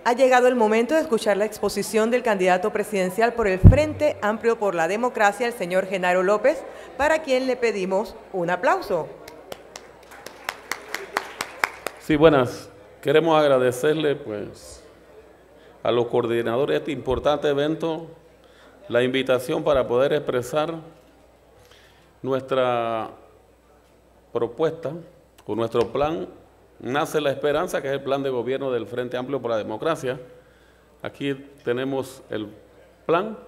Ha llegado el momento de escuchar la exposición del candidato presidencial por el Frente Amplio por la Democracia, el señor Genaro López, para quien le pedimos un aplauso. Sí, buenas. Queremos agradecerle pues a los coordinadores de este importante evento la invitación para poder expresar nuestra propuesta o nuestro plan. Nace la Esperanza, que es el plan de gobierno del Frente Amplio por la Democracia. Aquí tenemos el plan.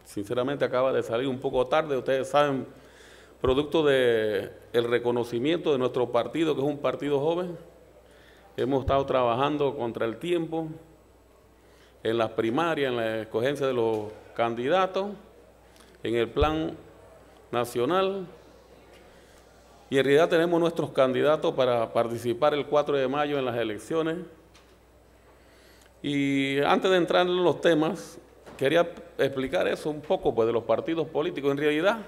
Sinceramente acaba de salir un poco tarde, ustedes saben, producto del reconocimiento de nuestro partido, que es un partido joven. Hemos estado trabajando contra el tiempo en las primarias, en la escogencia de los candidatos, en el plan nacional. Y en realidad tenemos nuestros candidatos para participar el 4 de mayo en las elecciones. Y antes de entrar en los temas, quería explicar eso un poco pues, de los partidos políticos. En realidad,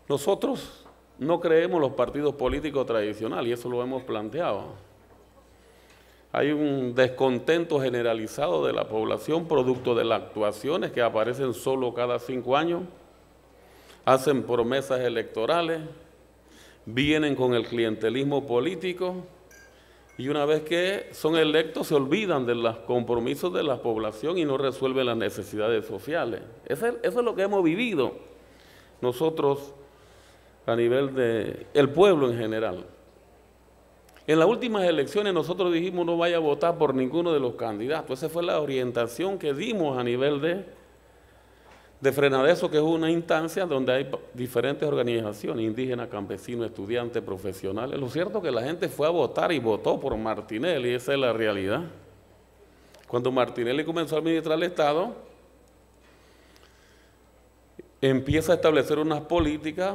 nosotros no creemos los partidos políticos tradicionales, y eso lo hemos planteado. Hay un descontento generalizado de la población producto de las actuaciones que aparecen solo cada 5 años, hacen promesas electorales, vienen con el clientelismo político y una vez que son electos se olvidan de los compromisos de la población y no resuelven las necesidades sociales. Eso es lo que hemos vivido nosotros a nivel del pueblo en general. En las últimas elecciones nosotros dijimos no vaya a votar por ninguno de los candidatos. Esa fue la orientación que dimos a nivel de Frenadeso, que es una instancia donde hay diferentes organizaciones, indígenas, campesinos, estudiantes, profesionales. Lo cierto es que la gente fue a votar y votó por Martinelli, esa es la realidad. Cuando Martinelli comenzó a administrar el Estado, empieza a establecer unas políticas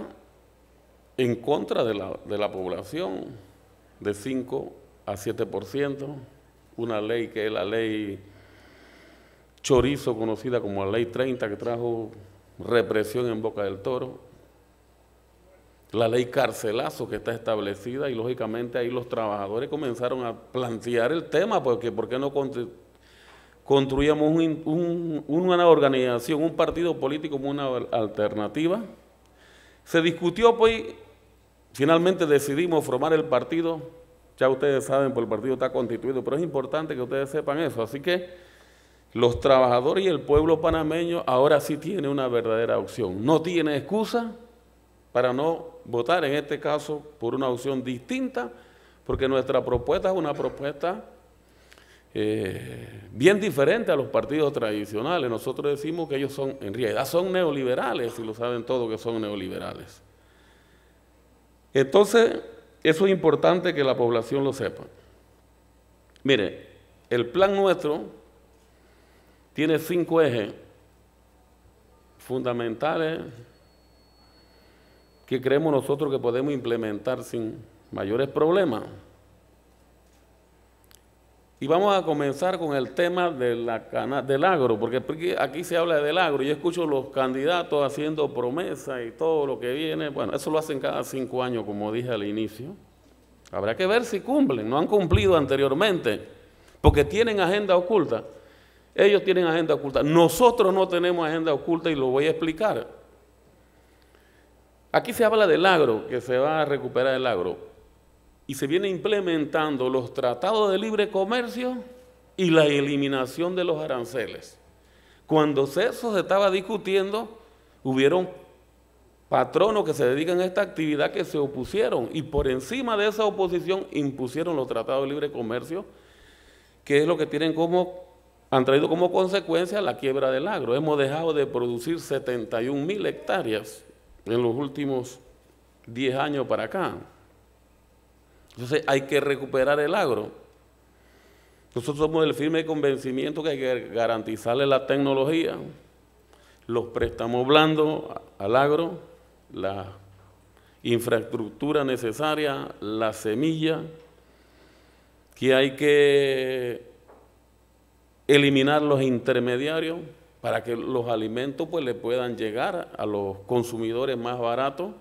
en contra de la población, de 5 a 7%, una ley que es la ley Chorizo, conocida como la Ley 30, que trajo represión en Boca del Toro, la Ley Carcelazo, que está establecida, y lógicamente ahí los trabajadores comenzaron a plantear el tema, porque ¿por qué no construíamos una organización, un partido político como una alternativa? Se discutió, pues, finalmente decidimos formar el partido. Ya ustedes saben, pues el partido está constituido, pero es importante que ustedes sepan eso, así que los trabajadores y el pueblo panameño ahora sí tienen una verdadera opción. No tiene excusa para no votar, en este caso, por una opción distinta, porque nuestra propuesta es una propuesta bien diferente a los partidos tradicionales. Nosotros decimos que ellos son, en realidad son neoliberales, y lo saben todos que son neoliberales. Entonces, eso es importante que la población lo sepa. Mire, el plan nuestro tiene 5 ejes fundamentales que creemos nosotros que podemos implementar sin mayores problemas. Y vamos a comenzar con el tema del agro, porque aquí se habla del agro. Yo escucho los candidatos haciendo promesas y todo lo que viene. Bueno, eso lo hacen cada 5 años, como dije al inicio. Habrá que ver si cumplen. No han cumplido anteriormente, porque tienen agenda oculta. Ellos tienen agenda oculta. Nosotros no tenemos agenda oculta y lo voy a explicar. Aquí se habla del agro, que se va a recuperar el agro. Y se viene implementando los tratados de libre comercio y la eliminación de los aranceles. Cuando eso se estaba discutiendo, hubieron patronos que se dedican a esta actividad que se opusieron y por encima de esa oposición impusieron los tratados de libre comercio, que es lo que han traído como consecuencia la quiebra del agro. Hemos dejado de producir 71.000 hectáreas en los últimos 10 años para acá. Entonces hay que recuperar el agro. Nosotros somos del firme convencimiento que hay que garantizarle la tecnología, los préstamos blandos al agro, la infraestructura necesaria, la semilla, que hay que eliminar los intermediarios para que los alimentos pues le puedan llegar a los consumidores más baratos.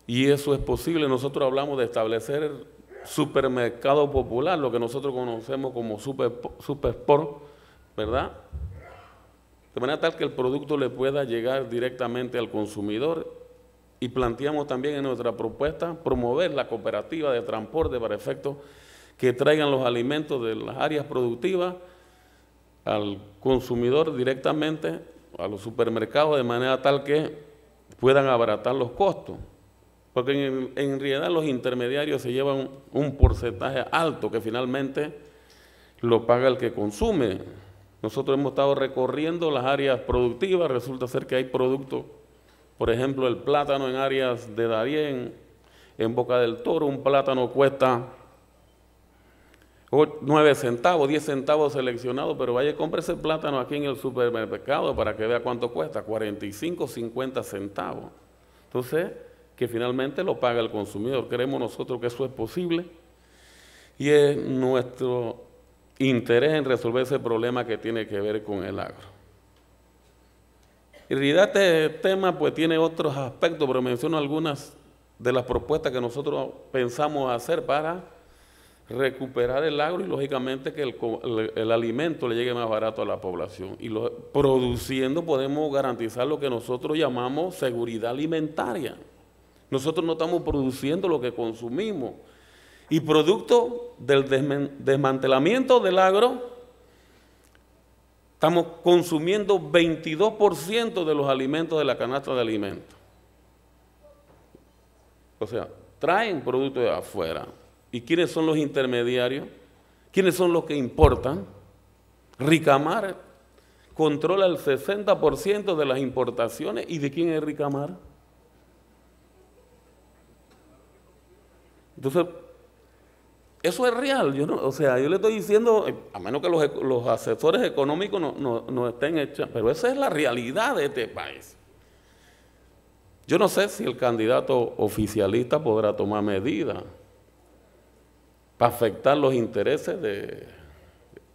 Y eso es posible. Nosotros hablamos de establecer supermercado popular, lo que nosotros conocemos como Supersport, ¿verdad? De manera tal que el producto le pueda llegar directamente al consumidor. Y planteamos también en nuestra propuesta promover la cooperativa de transporte para efectos que traigan los alimentos de las áreas productivas al consumidor directamente, a los supermercados, de manera tal que puedan abaratar los costos. Porque en realidad los intermediarios se llevan un porcentaje alto que finalmente lo paga el que consume. Nosotros hemos estado recorriendo las áreas productivas, resulta ser que hay productos, por ejemplo, el plátano en áreas de Darién, en Boca del Toro, un plátano cuesta 9 centavos, 10 centavos seleccionado, pero vaya, compre ese plátano aquí en el supermercado para que vea cuánto cuesta, 45, 50 centavos. Entonces, que finalmente lo paga el consumidor. Creemos nosotros que eso es posible y es nuestro interés en resolver ese problema que tiene que ver con el agro. En realidad este tema pues tiene otros aspectos, pero menciono algunas de las propuestas que nosotros pensamos hacer para recuperar el agro y lógicamente que el alimento le llegue más barato a la población. Y produciendo podemos garantizar lo que nosotros llamamos seguridad alimentaria. Nosotros no estamos produciendo lo que consumimos. Y producto del desmantelamiento del agro, estamos consumiendo 22% de los alimentos de la canasta de alimentos. O sea, traen productos de afuera. ¿Y quiénes son los intermediarios? ¿Quiénes son los que importan? Ricamar controla el 60% de las importaciones. ¿Y de quién es Ricamar? Entonces, eso es real. Yo le estoy diciendo, a menos que los asesores económicos no estén hechos, pero esa es la realidad de este país. Yo no sé si el candidato oficialista podrá tomar medidas para afectar los intereses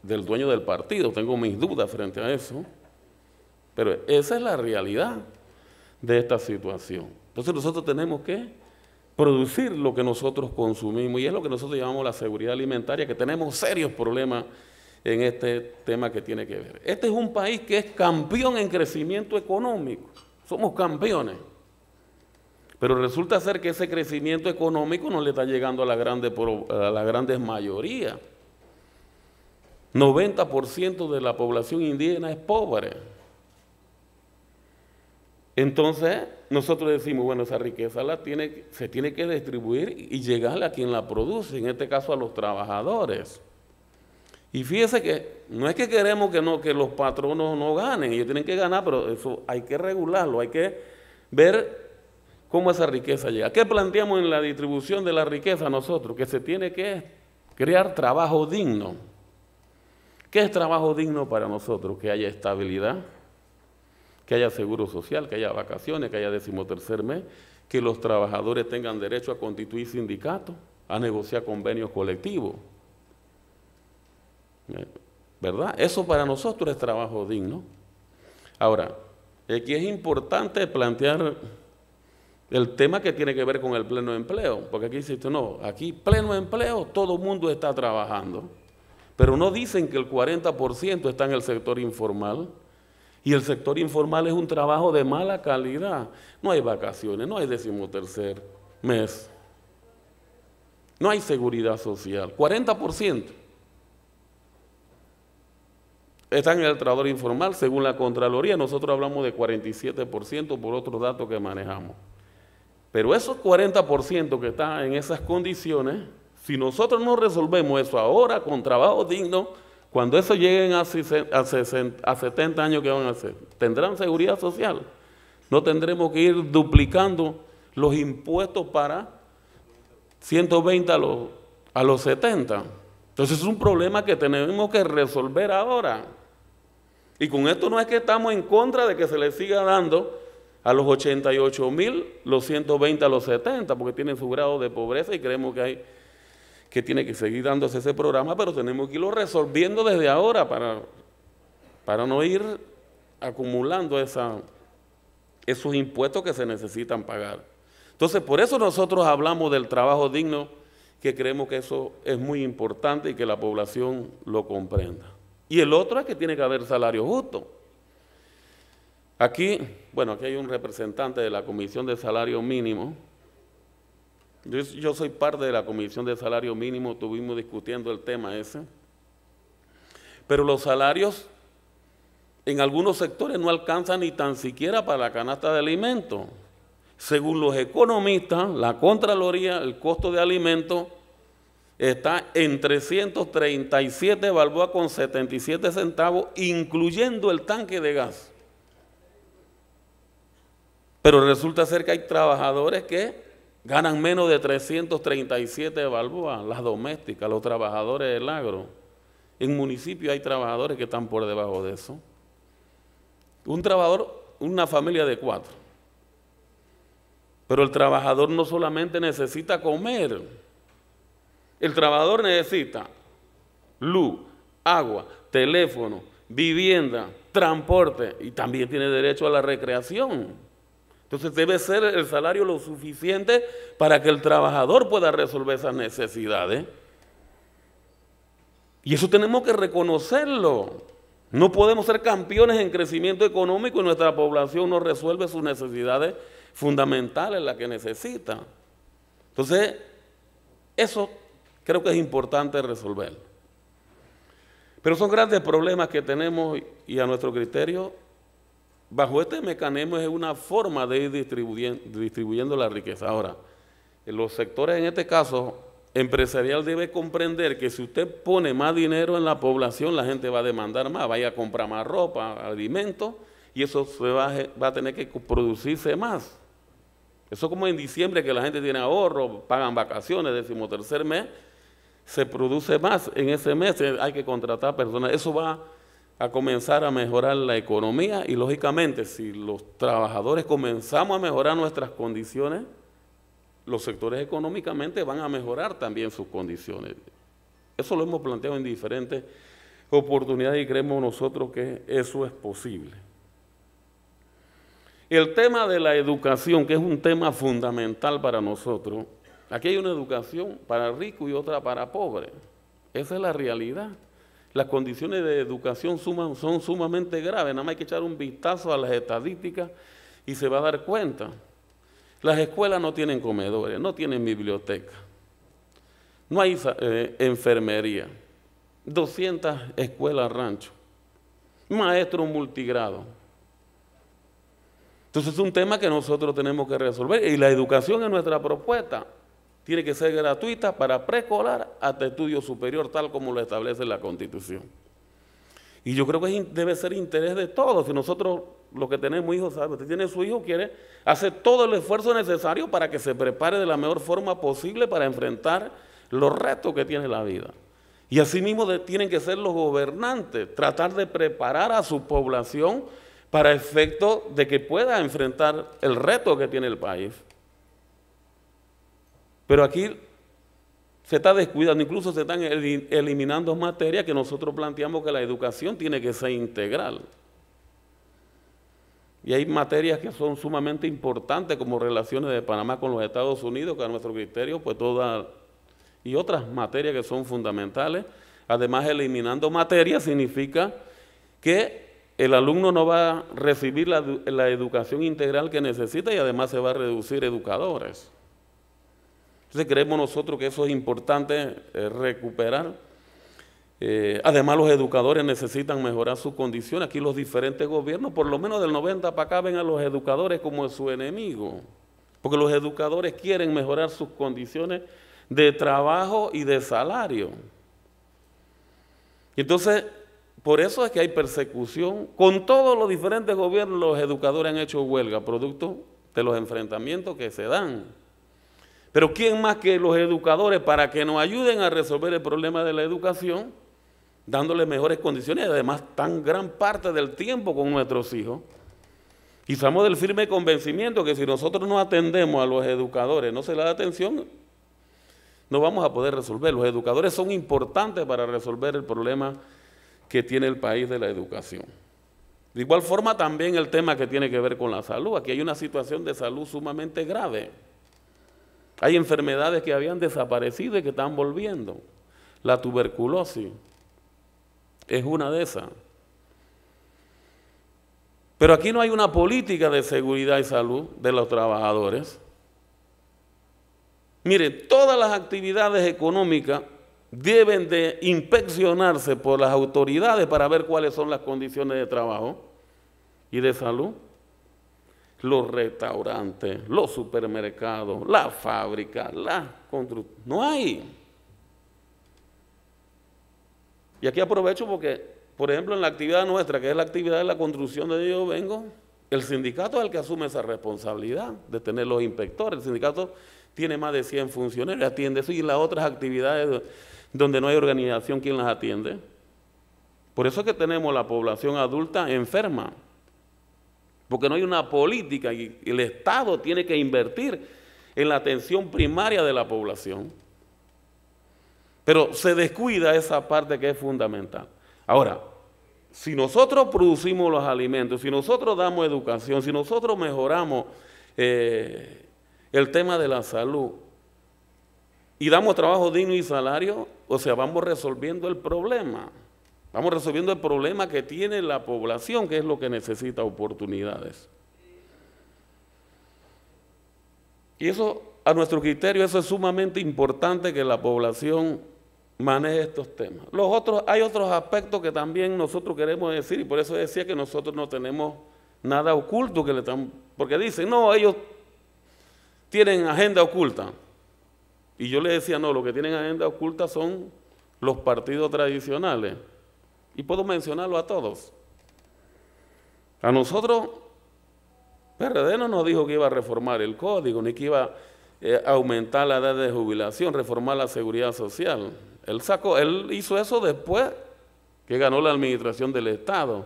del dueño del partido. Tengo mis dudas frente a eso, pero esa es la realidad de esta situación. Entonces nosotros tenemos que producir lo que nosotros consumimos y es lo que nosotros llamamos la seguridad alimentaria, que tenemos serios problemas en este tema que tiene que ver. Este es un país que es campeón en crecimiento económico, somos campeones. Pero resulta ser que ese crecimiento económico no le está llegando a la grandes mayoría. 90% de la población indígena es pobre. Entonces, nosotros decimos, bueno, esa riqueza se tiene que distribuir y llegarle a quien la produce, en este caso a los trabajadores. Y fíjese que no es que queremos que los patronos no ganen, ellos tienen que ganar, pero eso hay que regularlo, hay que ver cómo esa riqueza llega. ¿Qué planteamos en la distribución de la riqueza nosotros? Que se tiene que crear trabajo digno. ¿Qué es trabajo digno para nosotros? Que haya estabilidad, que haya seguro social, que haya vacaciones, que haya 13º mes, que los trabajadores tengan derecho a constituir sindicatos, a negociar convenios colectivos. ¿Verdad? Eso para nosotros es trabajo digno. Ahora, aquí es importante plantear el tema que tiene que ver con el pleno empleo, porque aquí dice, no, aquí pleno empleo, todo el mundo está trabajando, pero no dicen que el 40% está en el sector informal, y el sector informal es un trabajo de mala calidad. No hay vacaciones, no hay 13º mes, no hay seguridad social, 40%. Está en el trabajador informal, según la Contraloría, nosotros hablamos de 47% por otros datos que manejamos. Pero esos 40% que están en esas condiciones, si nosotros no resolvemos eso ahora con trabajo digno, cuando eso lleguen a 70 años, ¿qué van a hacer? ¿Tendrán seguridad social? No tendremos que ir duplicando los impuestos para 120 a los 70. Entonces es un problema que tenemos que resolver ahora. Y con esto no es que estamos en contra de que se le siga dando a los 88,000 los 120 a los 70, porque tienen su grado de pobreza y creemos que tiene que seguir dándose ese programa, pero tenemos que irlo resolviendo desde ahora para no ir acumulando esos impuestos que se necesitan pagar. Entonces, por eso nosotros hablamos del trabajo digno que creemos que eso es muy importante y que la población lo comprenda. Y el otro es que tiene que haber salario justo. Aquí, bueno, aquí hay un representante de la Comisión de Salario Mínimo. Yo soy parte de la Comisión de Salario Mínimo, estuvimos discutiendo el tema ese. Pero los salarios en algunos sectores no alcanzan ni tan siquiera para la canasta de alimentos. Según los economistas, la Contraloría, el costo de alimentos está en 337 balboas con 77 centavos, incluyendo el tanque de gas. Pero resulta ser que hay trabajadores que ganan menos de 337 balboas, las domésticas, los trabajadores del agro. En municipios hay trabajadores que están por debajo de eso. Un trabajador, una familia de 4. Pero el trabajador no solamente necesita comer, el trabajador necesita luz, agua, teléfono, vivienda, transporte y también tiene derecho a la recreación. Entonces debe ser el salario lo suficiente para que el trabajador pueda resolver esas necesidades. Y eso tenemos que reconocerlo. No podemos ser campeones en crecimiento económico y nuestra población no resuelve sus necesidades fundamentales, las que necesita. Entonces, eso creo que es importante resolver. Pero son grandes problemas que tenemos y a nuestro criterio, bajo este mecanismo es una forma de ir distribuyendo la riqueza. Ahora, en los sectores, en este caso, empresarial debe comprender que si usted pone más dinero en la población, la gente va a demandar más, vaya a comprar más ropa, alimentos, y eso va a tener que producirse más. Eso como en diciembre que la gente tiene ahorro, pagan vacaciones, 13º mes, se produce más en ese mes, hay que contratar personas. Eso va a comenzar a mejorar la economía y lógicamente si los trabajadores comenzamos a mejorar nuestras condiciones, los sectores económicamente van a mejorar también sus condiciones. Eso lo hemos planteado en diferentes oportunidades y creemos nosotros que eso es posible. El tema de la educación, que es un tema fundamental para nosotros, aquí hay una educación para ricos y otra para pobres. Esa es la realidad. Las condiciones de educación son sumamente graves, nada más hay que echar un vistazo a las estadísticas y se va a dar cuenta. Las escuelas no tienen comedores, no tienen biblioteca, no hay enfermería, 200 escuelas rancho, maestros multigrado. Entonces es un tema que nosotros tenemos que resolver y la educación en nuestra propuesta tiene que ser gratuita para preescolar hasta estudio superior, tal como lo establece la Constitución. Y yo creo que debe ser interés de todos. Si nosotros, los que tenemos hijos, ¿sabe? Usted tiene su hijo, quiere hacer todo el esfuerzo necesario para que se prepare de la mejor forma posible para enfrentar los retos que tiene la vida. Y así mismo tienen que ser los gobernantes, tratar de preparar a su población para efecto de que pueda enfrentar el reto que tiene el país. Pero aquí se está descuidando, incluso se están eliminando materias que nosotros planteamos que la educación tiene que ser integral. Y hay materias que son sumamente importantes como relaciones de Panamá con los Estados Unidos, que a nuestro criterio, pues todas, y otras materias que son fundamentales. Además, eliminando materias significa que el alumno no va a recibir la educación integral que necesita y además se va a reducir educadores. Entonces creemos nosotros que eso es importante recuperar. Además los educadores necesitan mejorar sus condiciones. Aquí los diferentes gobiernos, por lo menos del 90 para acá, ven a los educadores como su enemigo. Porque los educadores quieren mejorar sus condiciones de trabajo y de salario. Entonces, por eso es que hay persecución. Con todos los diferentes gobiernos, los educadores han hecho huelga, producto de los enfrentamientos que se dan. Pero ¿quién más que los educadores para que nos ayuden a resolver el problema de la educación, dándole mejores condiciones y además tan gran parte del tiempo con nuestros hijos? Y estamos del firme convencimiento que si nosotros no atendemos a los educadores, no se les da atención, no vamos a poder resolver. Los educadores son importantes para resolver el problema que tiene el país de la educación. De igual forma también el tema que tiene que ver con la salud. Aquí hay una situación de salud sumamente grave. Hay enfermedades que habían desaparecido y que están volviendo. La tuberculosis es una de esas. Pero aquí no hay una política de seguridad y salud de los trabajadores. Mire, todas las actividades económicas deben de inspeccionarse por las autoridades para ver cuáles son las condiciones de trabajo y de salud. Los restaurantes, los supermercados, las fábricas, las construcciones. No hay. Y aquí aprovecho porque, por ejemplo, en la actividad nuestra, que es la actividad de la construcción de donde yo vengo, el sindicato es el que asume esa responsabilidad de tener los inspectores. El sindicato tiene más de 100 funcionarios, atiende eso, y las otras actividades donde no hay organización, ¿quién las atiende? Por eso es que tenemos la población adulta enferma, porque no hay una política y el Estado tiene que invertir en la atención primaria de la población. Pero se descuida esa parte que es fundamental. Ahora, si nosotros producimos los alimentos, si nosotros damos educación, si nosotros mejoramos el tema de la salud y damos trabajo digno y salario, o sea, vamos resolviendo el problema. Vamos resolviendo el problema que tiene la población, que es lo que necesita oportunidades. Y eso, a nuestro criterio, eso es sumamente importante que la población maneje estos temas. Hay otros aspectos que también nosotros queremos decir, y por eso decía que nosotros no tenemos nada oculto que le están, porque dicen, no, ellos tienen agenda oculta. Y yo le decía, no, lo que tienen agenda oculta son los partidos tradicionales. Y puedo mencionarlo a todos. A nosotros, PRD no nos dijo que iba a reformar el código, ni que iba a aumentar la edad de jubilación, reformar la seguridad social. Él hizo eso después que ganó la administración del Estado.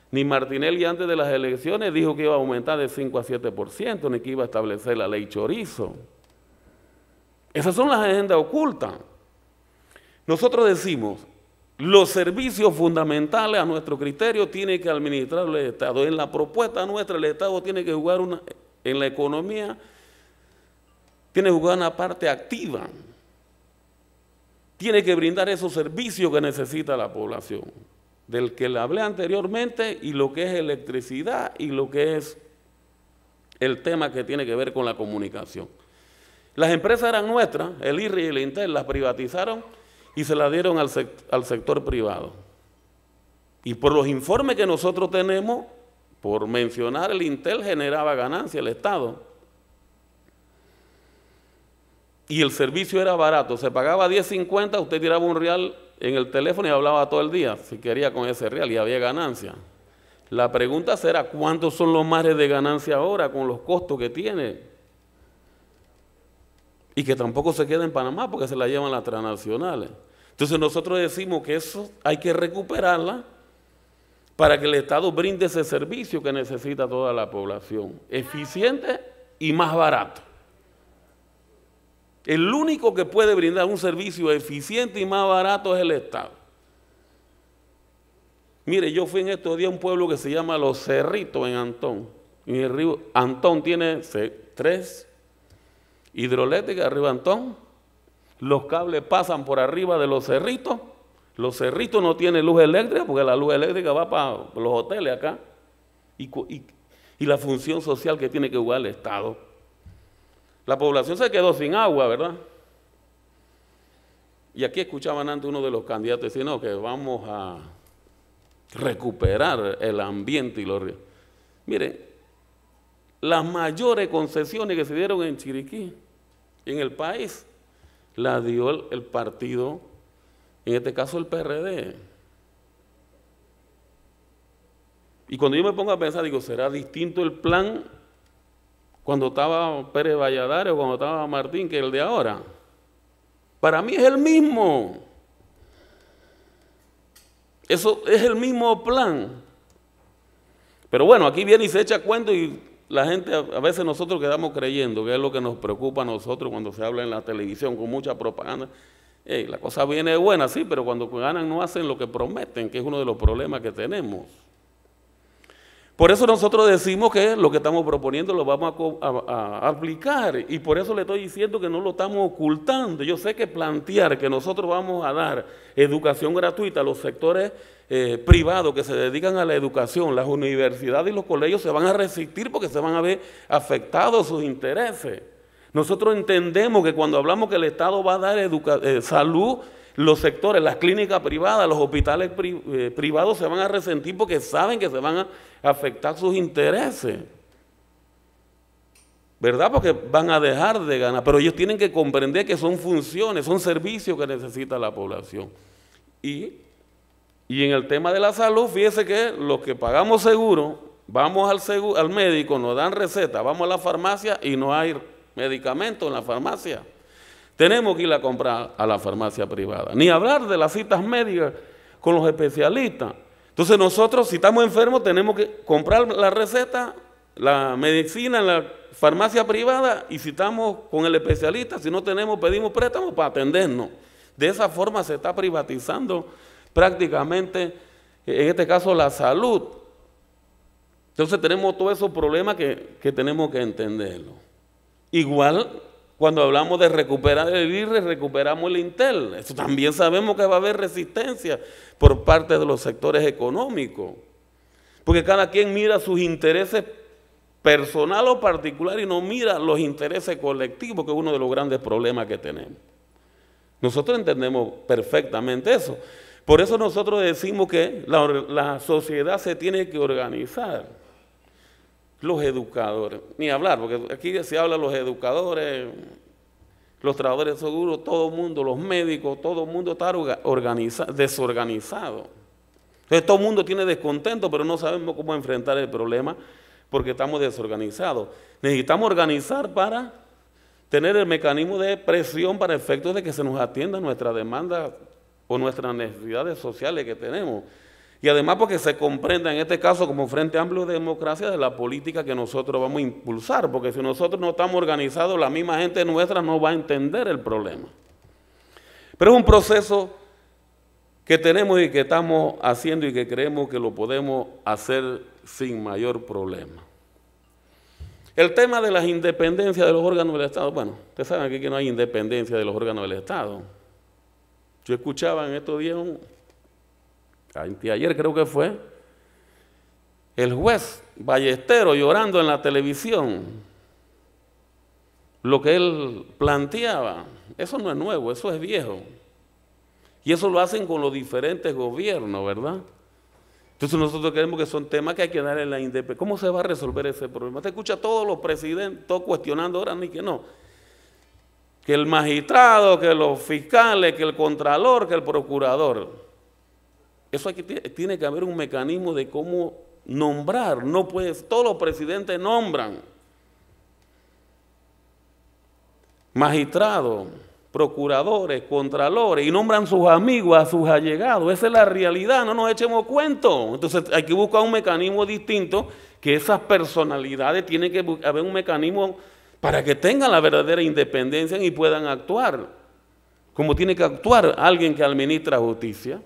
Ni Martinelli antes de las elecciones dijo que iba a aumentar de 5 a 7%, ni que iba a establecer la ley Chorizo. Esas son las agendas ocultas. Nosotros decimos, los servicios fundamentales a nuestro criterio tiene que administrar el Estado. En la propuesta nuestra, el Estado tiene que jugar en la economía, tiene que jugar una parte activa. Tiene que brindar esos servicios que necesita la población, del que le hablé anteriormente, y lo que es electricidad y lo que es el tema que tiene que ver con la comunicación. Las empresas eran nuestras, el IRRI y el Intel, las privatizaron y se las dieron al sector privado. Y por los informes que nosotros tenemos, por mencionar, el Intel generaba ganancia al Estado. Y el servicio era barato, se pagaba 10.50, usted tiraba un real en el teléfono y hablaba todo el día, si quería con ese real, y había ganancia. La pregunta será, ¿cuántos son los márgenes de ganancia ahora con los costos que tiene? Y que tampoco se queda en Panamá porque se la llevan las transnacionales. Entonces nosotros decimos que eso hay que recuperarla para que el Estado brinde ese servicio que necesita toda la población, eficiente y más barato. El único que puede brindar un servicio eficiente y más barato es el Estado. Mire, yo fui en estos días a un pueblo que se llama Los Cerritos en Antón. En el río Antón tiene 3 hidroeléctricas, arriba Antón. Los cables pasan por arriba de Los Cerritos. Los Cerritos no tienen luz eléctrica porque la luz eléctrica va para los hoteles acá. Y la función social que tiene que jugar el Estado. La población se quedó sin agua, ¿verdad? Y aquí escuchaban antes uno de los candidatos decir, no, que vamos a recuperar el ambiente y los ríos. Miren, las mayores concesiones que se dieron en Chiriquí, en el país, las dio el partido, en este caso el PRD. Y cuando yo me pongo a pensar, digo, ¿será distinto el plan cuando estaba Pérez Valladares o cuando estaba Martín que el de ahora? Para mí es el mismo. Eso es el mismo plan. Pero bueno, aquí viene y se echa cuento y la gente, a veces nosotros quedamos creyendo que es lo que nos preocupa a nosotros cuando se habla en la televisión con mucha propaganda. La cosa viene buena, sí, pero cuando ganan no hacen lo que prometen, que es uno de los problemas que tenemos. Por eso nosotros decimos que lo que estamos proponiendo lo vamos a aplicar, y por eso le estoy diciendo que no lo estamos ocultando. Yo sé que plantear que nosotros vamos a dar educación gratuita a los sectores privados que se dedican a la educación, las universidades y los colegios se van a resistir porque se van a ver afectados sus intereses. Nosotros entendemos que cuando hablamos que el Estado va a dar salud, los sectores, las clínicas privadas, los hospitales privados se van a resentir porque saben que se van a afectar sus intereses, ¿verdad? Porque van a dejar de ganar, pero ellos tienen que comprender que son funciones, son servicios que necesita la población. Y en el tema de la salud, fíjese que los que pagamos seguro, vamos al médico, nos dan receta, vamos a la farmacia y no hay medicamentos en la farmacia. Tenemos que ir a comprar a la farmacia privada. Ni hablar de las citas médicas con los especialistas. Entonces nosotros, si estamos enfermos, tenemos que comprar la receta, la medicina en la farmacia privada, y si estamos con el especialista, si no tenemos, pedimos préstamos para atendernos. De esa forma se está privatizando prácticamente, en este caso, la salud. Entonces tenemos todos esos problemas que tenemos que entenderlo. Igual, cuando hablamos de recuperar el IRRE, recuperamos el INTEL. Eso también sabemos que va a haber resistencia por parte de los sectores económicos, porque cada quien mira sus intereses personales o particulares y no mira los intereses colectivos, que es uno de los grandes problemas que tenemos. Nosotros entendemos perfectamente eso. Por eso nosotros decimos que la sociedad se tiene que organizar. Los educadores, ni hablar, porque aquí se habla de los educadores, los trabajadores de seguro, todo el mundo, los médicos, todo el mundo está desorganizado. Entonces todo el mundo tiene descontento, pero no sabemos cómo enfrentar el problema porque estamos desorganizados. Necesitamos organizar para tener el mecanismo de presión para efectos de que se nos atienda nuestra demanda o nuestras necesidades sociales que tenemos. Y además porque se comprenda en este caso como Frente Amplio de Democracia de la política que nosotros vamos a impulsar, porque si nosotros no estamos organizados, la misma gente nuestra no va a entender el problema. Pero es un proceso que tenemos y que estamos haciendo y que creemos que lo podemos hacer sin mayor problema. El tema de las independencias de los órganos del Estado, bueno, ustedes saben aquí que no hay independencia de los órganos del Estado. Yo escuchaba en estos días, ayer creo que fue, el juez Ballesteros llorando en la televisión, lo que él planteaba. Eso no es nuevo, eso es viejo. Y eso lo hacen con los diferentes gobiernos, ¿verdad? Entonces nosotros creemos que son temas que hay que darle la independencia. ¿Cómo se va a resolver ese problema? Te escucha a todos los presidentes, todos cuestionando ahora, ni que no. Que el magistrado, que los fiscales, que el contralor, que el procurador. Eso aquí tiene que haber un mecanismo de cómo nombrar. No puede, todos los presidentes nombran magistrados, procuradores, contralores, y nombran sus amigos, a sus allegados. Esa es la realidad, no nos echemos cuento. Entonces hay que buscar un mecanismo distinto, que esas personalidades tienen que haber un mecanismo para que tengan la verdadera independencia y puedan actuar, como tiene que actuar alguien que administra justicia.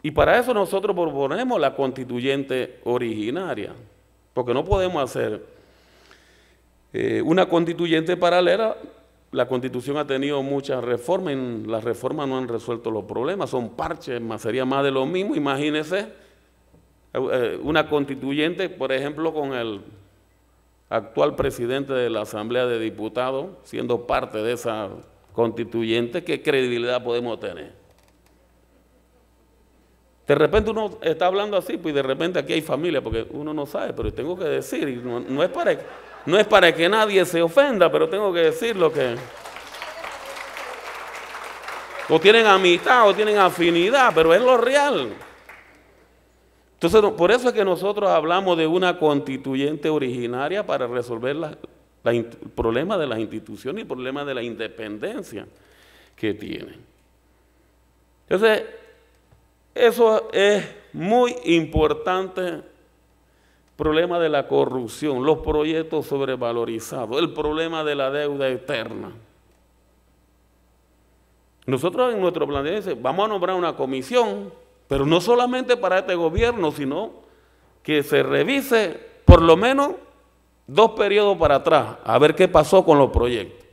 Y para eso nosotros proponemos la constituyente originaria, porque no podemos hacer una constituyente paralela. La Constitución ha tenido muchas reformas y las reformas no han resuelto los problemas, son parches, sería más de lo mismo. Imagínense una constituyente, por ejemplo, con el actual presidente de la Asamblea de Diputados siendo parte de esa constituyente, ¿qué credibilidad podemos tener? De repente uno está hablando así, pues de repente aquí hay familia, porque uno no sabe, pero tengo que decir, y no es para que nadie se ofenda, pero tengo que decir lo que... O tienen amistad, o tienen afinidad, pero es lo real. Entonces, por eso es que nosotros hablamos de una constituyente originaria para resolver el problema de las instituciones y el problema de la independencia que tienen. Entonces, eso es muy importante, problema de la corrupción, los proyectos sobrevalorizados, el problema de la deuda eterna. Nosotros en nuestro planteamiento vamos a nombrar una comisión Pero no solamente para este gobierno, sino que se revise por lo menos 2 periodos para atrás, a ver qué pasó con los proyectos.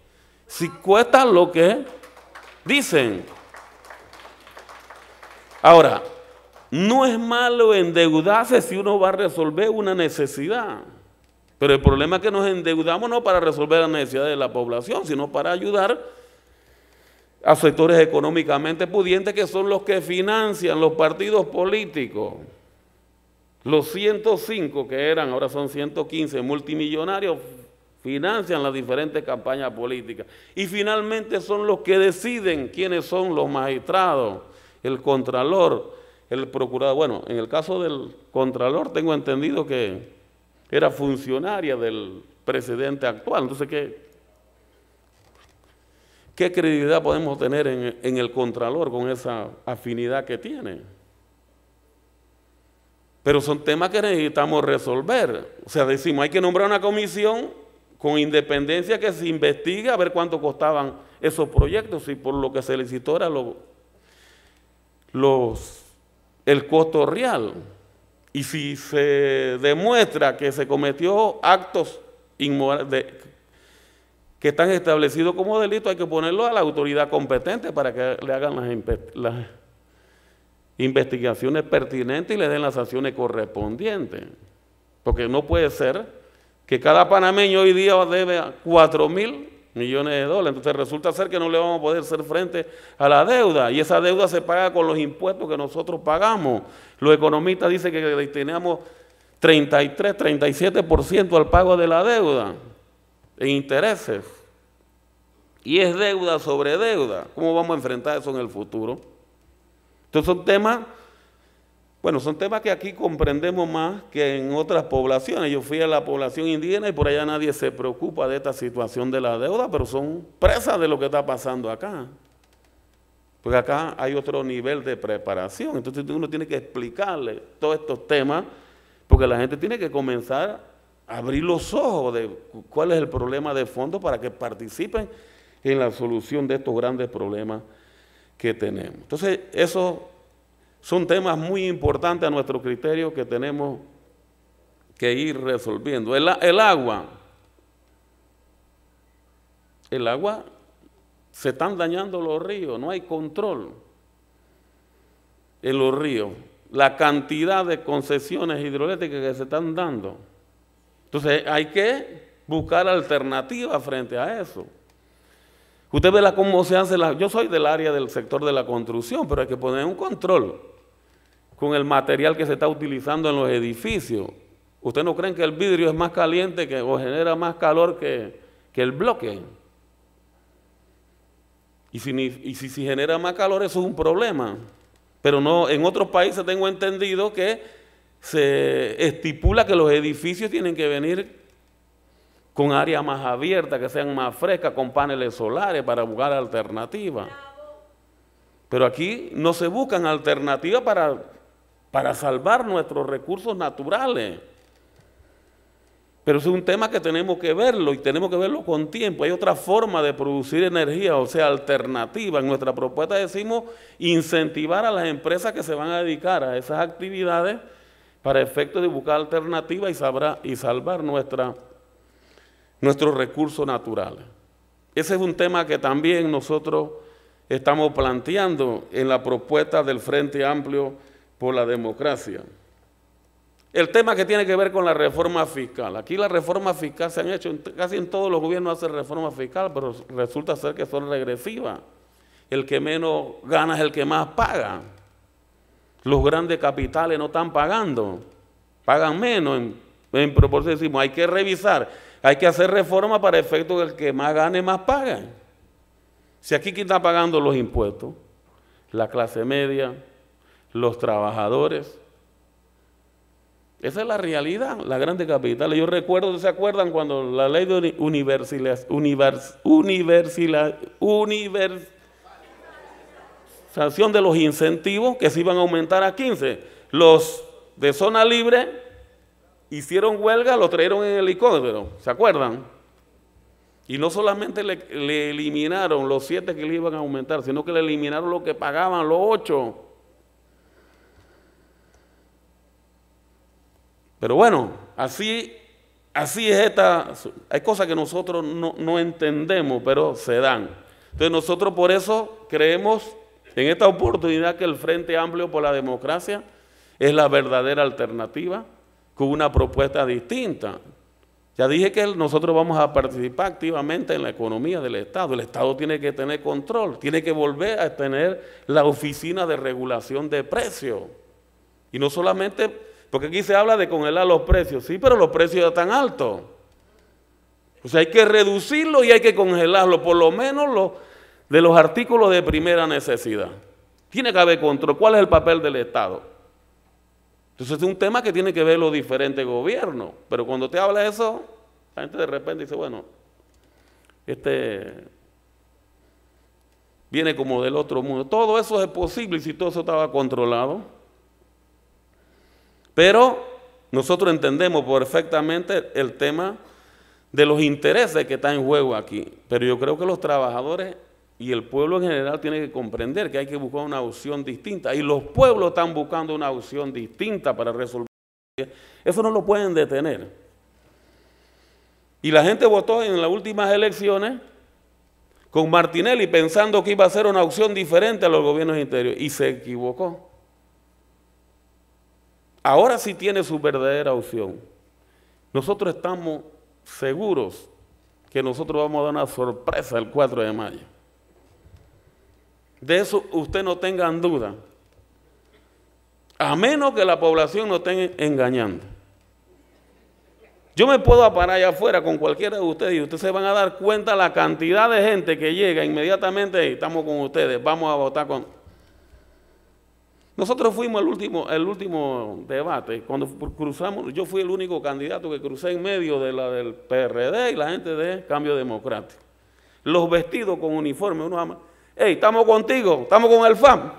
Si cuesta lo que dicen. Ahora, no es malo endeudarse si uno va a resolver una necesidad. Pero el problema es que nos endeudamos no para resolver las necesidades de la población, sino para ayudar a sectores económicamente pudientes que son los que financian los partidos políticos. Los 105 que eran, ahora son 115 multimillonarios, financian las diferentes campañas políticas. Y finalmente son los que deciden quiénes son los magistrados, el contralor, el procurador. Bueno, en el caso del contralor tengo entendido que era funcionaria del presidente actual. Entonces, ¿qué credibilidad podemos tener en el contralor con esa afinidad que tiene? Pero son temas que necesitamos resolver. O sea, decimos, hay que nombrar una comisión con independencia que se investigue a ver cuánto costaban esos proyectos y por lo que se licitó era el costo real. Y si se demuestra que se cometió actos inmorales que están establecidos como delito, hay que ponerlo a la autoridad competente para que le hagan las investigaciones pertinentes y le den las sanciones correspondientes. Porque no puede ser que cada panameño hoy día debe 4.000 millones de dólares. Entonces resulta ser que no le vamos a poder hacer frente a la deuda. Y esa deuda se paga con los impuestos que nosotros pagamos. Los economistas dicen que destinamos 33, 37% al pago de la deuda en intereses. Y es deuda sobre deuda. ¿Cómo vamos a enfrentar eso en el futuro? Entonces son temas, bueno, son temas que aquí comprendemos más que en otras poblaciones. Yo fui a la población indígena y por allá nadie se preocupa de esta situación de la deuda, pero son presas de lo que está pasando acá. Porque acá hay otro nivel de preparación. Entonces uno tiene que explicarle todos estos temas, porque la gente tiene que comenzar a abrir los ojos de cuál es el problema de fondo para que participen en la solución de estos grandes problemas que tenemos. Entonces, esos son temas muy importantes a nuestro criterio que tenemos que ir resolviendo. El agua, se están dañando los ríos, no hay control en los ríos. La cantidad de concesiones hidroeléctricas que se están dando. Entonces, hay que buscar alternativas frente a eso. Usted ve cómo se hace yo soy del área del sector de la construcción, pero hay que poner un control con el material que se está utilizando en los edificios. ¿Ustedes no creen que el vidrio es más caliente o genera más calor que el bloque? Y si genera más calor, eso es un problema. Pero no, en otros países tengo entendido que se estipula que los edificios tienen que venir con áreas más abiertas, que sean más frescas, con paneles solares para buscar alternativas. Pero aquí no se buscan alternativas para salvar nuestros recursos naturales. Pero es un tema que tenemos que verlo y tenemos que verlo con tiempo. Hay otra forma de producir energía, o sea, alternativa. En nuestra propuesta decimos incentivar a las empresas que se van a dedicar a esas actividades para efecto de buscar alternativas y salvar nuestros recursos naturales. Ese es un tema que también nosotros estamos planteando en la propuesta del Frente Amplio por la Democracia. El tema que tiene que ver con la reforma fiscal. Aquí la reforma fiscal se han hecho, casi en todos los gobiernos hacen reforma fiscal, pero resulta ser que son regresivas. El que menos gana es el que más paga. Los grandes capitales no están pagando, pagan menos en proporción. Decimos, hay que revisar. Hay que hacer reforma para efecto que el que más gane, más paga. Si aquí ¿quién está pagando los impuestos? La clase media, los trabajadores. Esa es la realidad, las grandes capitales. Yo recuerdo, ¿se acuerdan cuando la ley de universalización de los incentivos que se iban a aumentar a 15? Los de zona libre hicieron huelga, lo trajeron en helicóptero, ¿se acuerdan? Y no solamente le eliminaron los 7 que le iban a aumentar, sino que le eliminaron lo que pagaban los 8. Pero bueno, así es esta, hay cosas que nosotros no entendemos, pero se dan. Entonces nosotros por eso creemos en esta oportunidad que el Frente Amplio por la Democracia es la verdadera alternativa con una propuesta distinta. Ya dije que nosotros vamos a participar activamente en la economía del Estado. El Estado tiene que tener control, tiene que volver a tener la oficina de regulación de precios. Y no solamente, porque aquí se habla de congelar los precios, sí, pero los precios ya están altos. O sea, hay que reducirlos y hay que congelarlos, por lo menos de los artículos de primera necesidad. Tiene que haber control. ¿Cuál es el papel del Estado? Entonces es un tema que tiene que ver los diferentes gobiernos. Pero cuando te habla de eso, la gente de repente dice, bueno, viene como del otro mundo. Todo eso es posible si todo eso estaba controlado. Pero nosotros entendemos perfectamente el tema de los intereses que están en juego aquí. Pero yo creo que los trabajadores y el pueblo en general tiene que comprender que hay que buscar una opción distinta. Y los pueblos están buscando una opción distinta para resolver. Eso no lo pueden detener. Y la gente votó en las últimas elecciones con Martinelli pensando que iba a ser una opción diferente a los gobiernos interiores. Y se equivocó. Ahora sí tiene su verdadera opción. Nosotros estamos seguros que nosotros vamos a dar una sorpresa el 4 de mayo. De eso usted no tenga duda, a menos que la población nos esté engañando. Yo me puedo parar allá afuera con cualquiera de ustedes y ustedes se van a dar cuenta la cantidad de gente que llega inmediatamente, estamos con ustedes, vamos a votar con... Nosotros fuimos el último debate, cuando cruzamos, yo fui el único candidato que crucé en medio de la del PRD y la gente de Cambio Democrático. Los vestidos con uniforme, uno ama... Hey, estamos contigo, estamos con el FAM.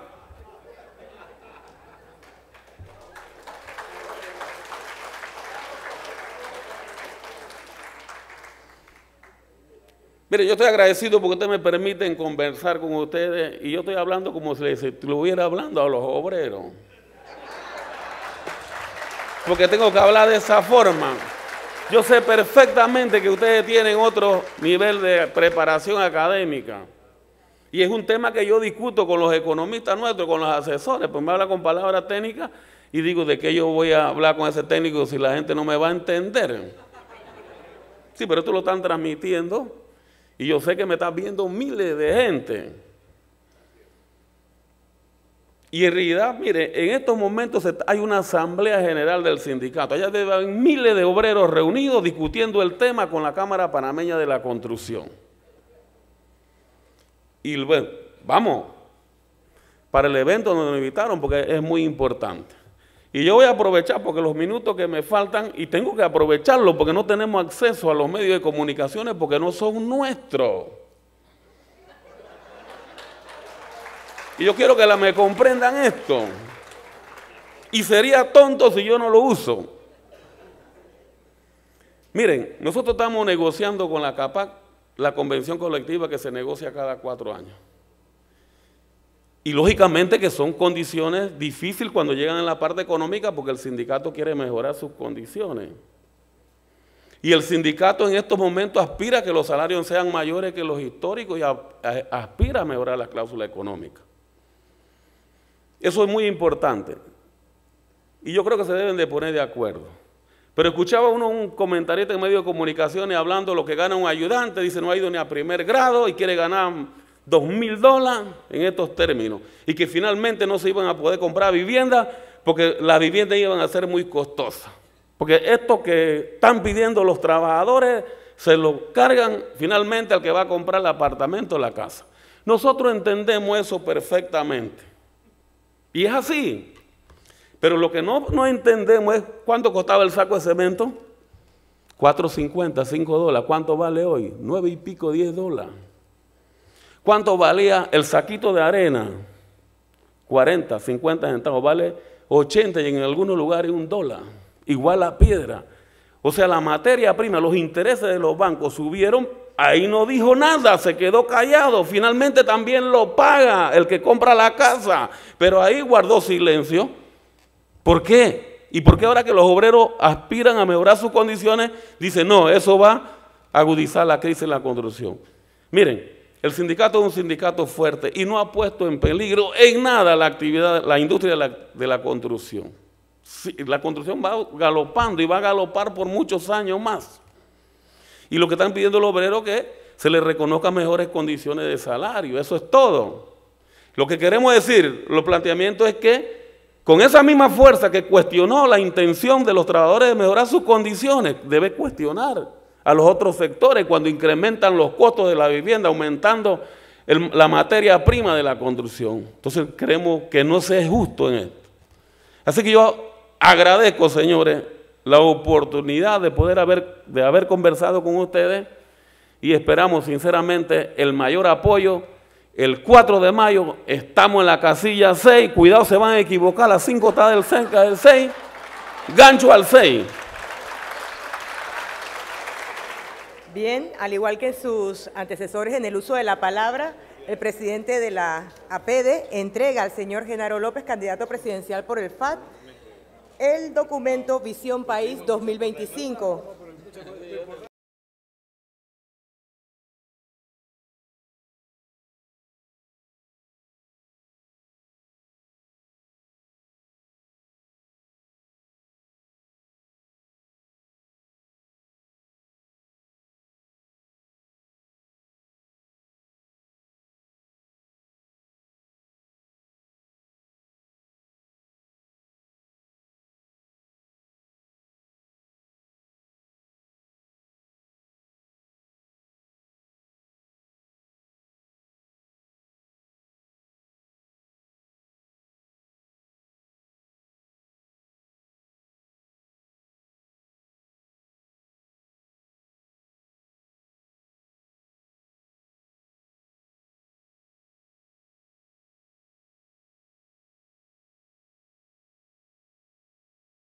Mire, yo estoy agradecido porque ustedes me permiten conversar con ustedes y yo estoy hablando como si les estuviera hablando a los obreros. Porque tengo que hablar de esa forma. Yo sé perfectamente que ustedes tienen otro nivel de preparación académica. Y es un tema que yo discuto con los economistas nuestros, con los asesores, pues me habla con palabras técnicas y digo, ¿de qué yo voy a hablar con ese técnico si la gente no me va a entender? Sí, pero esto lo están transmitiendo y yo sé que me están viendo miles de gente. Y en realidad, mire, en estos momentos hay una asamblea general del sindicato. Allá debe haber miles de obreros reunidos discutiendo el tema con la Cámara Panameña de la Construcción. Y bueno, vamos para el evento donde nos invitaron porque es muy importante. Y yo voy a aprovechar porque los minutos que me faltan, y tengo que aprovecharlo porque no tenemos acceso a los medios de comunicaciones porque no son nuestros. Y yo quiero que me comprendan esto. Y sería tonto si yo no lo uso. Miren, nosotros estamos negociando con la CAPAC la convención colectiva que se negocia cada 4 años. Y lógicamente que son condiciones difíciles cuando llegan en la parte económica porque el sindicato quiere mejorar sus condiciones. Y el sindicato en estos momentos aspira a que los salarios sean mayores que los históricos y aspira a mejorar la cláusula económica. Eso es muy importante. Y yo creo que se deben de poner de acuerdo. Pero escuchaba un comentarista en medios de comunicaciones hablando de lo que gana un ayudante, dice no ha ido ni a primer grado y quiere ganar $2,000 en estos términos. Y que finalmente no se iban a poder comprar vivienda porque las viviendas iban a ser muy costosas. Porque esto que están pidiendo los trabajadores se lo cargan finalmente al que va a comprar el apartamento o la casa. Nosotros entendemos eso perfectamente. Y es así. Pero lo que no entendemos es cuánto costaba el saco de cemento. $4.50, $5. ¿Cuánto vale hoy? 9 y pico, $10. ¿Cuánto valía el saquito de arena? 40, 50 centavos. Vale 80 y en algunos lugares $1. Igual la piedra. O sea, la materia prima, los intereses de los bancos subieron. Ahí no dijo nada, se quedó callado. Finalmente también lo paga el que compra la casa. Pero ahí guardó silencio. ¿Por qué? ¿Y por qué ahora que los obreros aspiran a mejorar sus condiciones, dicen, no, eso va a agudizar la crisis en la construcción? Miren, el sindicato es un sindicato fuerte y no ha puesto en peligro en nada la actividad, la industria de la construcción. Sí, la construcción va galopando y va a galopar por muchos años más. Y lo que están pidiendo los obreros es que se les reconozcan mejores condiciones de salario, eso es todo. Lo que queremos decir, los planteamientos es que con esa misma fuerza que cuestionó la intención de los trabajadores de mejorar sus condiciones, debe cuestionar a los otros sectores cuando incrementan los costos de la vivienda, aumentando la materia prima de la construcción. Entonces creemos que no se es justo en esto. Así que yo agradezco, señores, la oportunidad de poder haber conversado con ustedes y esperamos sinceramente el mayor apoyo. El 4 de mayo estamos en la casilla 6, cuidado se van a equivocar, las 5 está cerca del 6, gancho al 6. Bien, al igual que sus antecesores en el uso de la palabra, el presidente de la APEDE entrega al señor Genaro López, candidato presidencial por el FAT, el documento Visión País 2025.